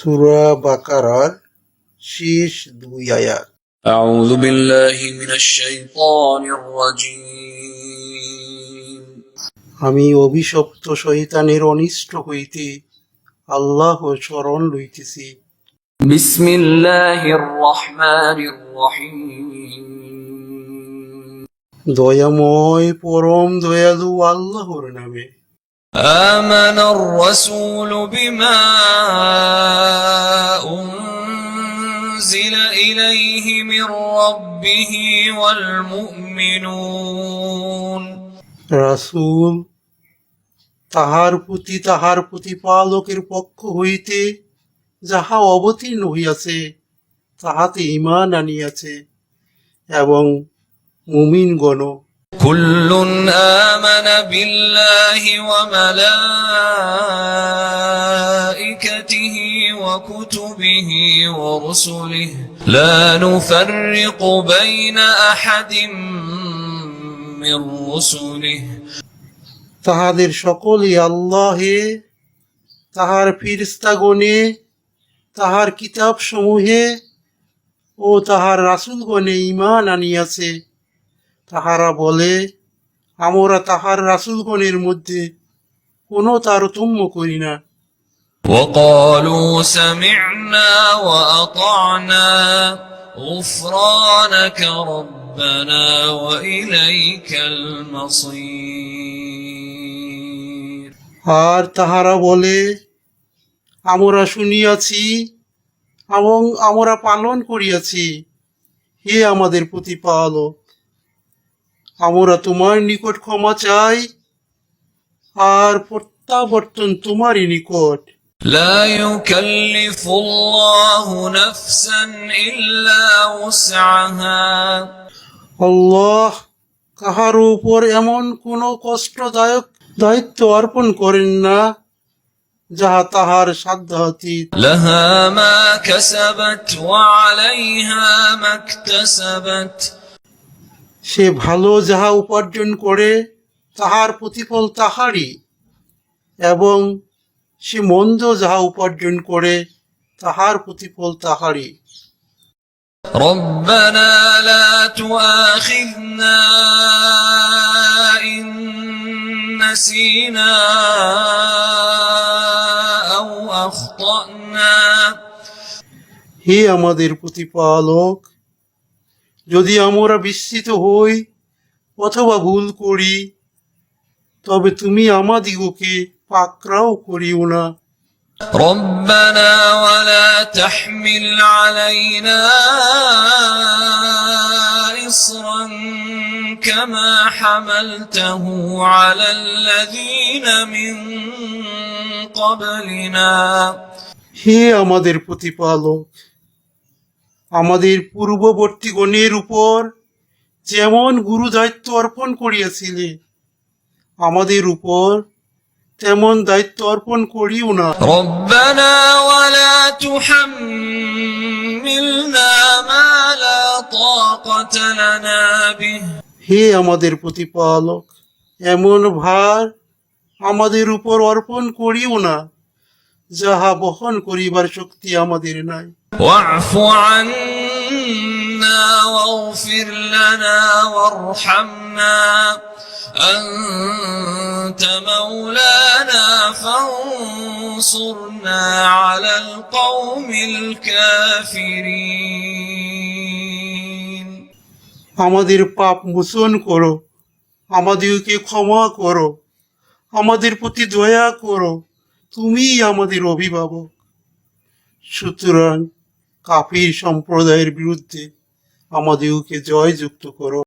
সূরা বাকারার শেষ 2 আয়াত। أعوذ بالله من الشيطان الرجيم আমি অভিশপ্ত শয়তানের অনিষ্ট হইতে আল্লাহর শরণ লইতেছি। بسم الله الرحمن الرحيم দয়াময় পরম দয়ালু আল্লাহর নামে। آمن الرسول بما أنزل إليه من ربه والمؤمنون রাসূল তাহার প্রতিপালকের পক্ষ হইতে যাহা অবতীর্ণ হইয়াছে তাহাতে ঈমান আনিয়াছে এবং মুমিনগণ। كل آمن بالله وملائكته وكتبه ورسله لا نفرق بين أحد من رسله তাহাদের সকলে আল্লাহে, তাহার ফেরেশতাগণে, তাহার কিতাব সমূহে ও তাহার রাসূলগণে ঈমান আনিয়াছে। তাহারা বলে, আমরা তাহার রাসূলগণের মধ্যে কোনো তারতম্য করি না। وقالوا سمعنا وأطعنا غفرانك ربنا وإليك المصير আর তাহারা বলে, আমরা শুনিয়াছি এবং আমরা পালন করিয়াছি, হে আমাদের প্রতিপালক, আমরা তোমার নিকট ক্ষমা চাই আর প্রত্যাবর্তন তোমারই নিকট। لا يكلف الله نفسا إلا وسعها আল্লাহ কাহার উপর এমন কোনো কষ্টদায়ক দায়িত্ব অর্পণ করেন না যাহা তাহার সাধ্যাতীত। لها ما كسبت وعليها ما اكتسبت সে ভালো যাহা উপার্জন করে তাহার প্রতিফল তাহারই, এবং সে মন্দ যাহা উপার্জন করে তাহার প্রতিফল তাহারই। ربنا لا تؤاخذنا إن نسينا أو أخطأنا হে আমাদের প্রতিপালক, যদি আমরা বিস্মিত হই অথবা ভুল করি তবে তুমি আমাদিগকে পাকড়াও করিও না। ربنا ولا تحمل علينا إصرا كما حملته على الذين من قبلنا হে আমাদের প্রতিপালক, আমাদের পূর্ববর্তীগণের উপর যেমন গুরু দায়িত্ব অর্পণ করিয়াছিলে আমাদের উপর তেমন দায়িত্ব অর্পণ করিও না। ربنا ولا تحملنا ما لا طاقة لنا به হে আমাদের প্রতিপালক, এমন ভার আমাদের উপর অর্পণ করিও না যাহা বহন করিবার শক্তি আমাদের নাই। واعف عنا واغفر لنا وارحمنا أنت مولانا فانصرنا على القوم الكافرين আমাদের পাপ মোচন করো, আমাদেরকে ক্ষমা করো, আমাদের প্রতি দয়া করো, তুমিই আমাদের অভিভাবক। সুতরাং কাফির সম্প্রদায়ের বিরুদ্ধে আমাদেরকে জয়যুক্ত করো।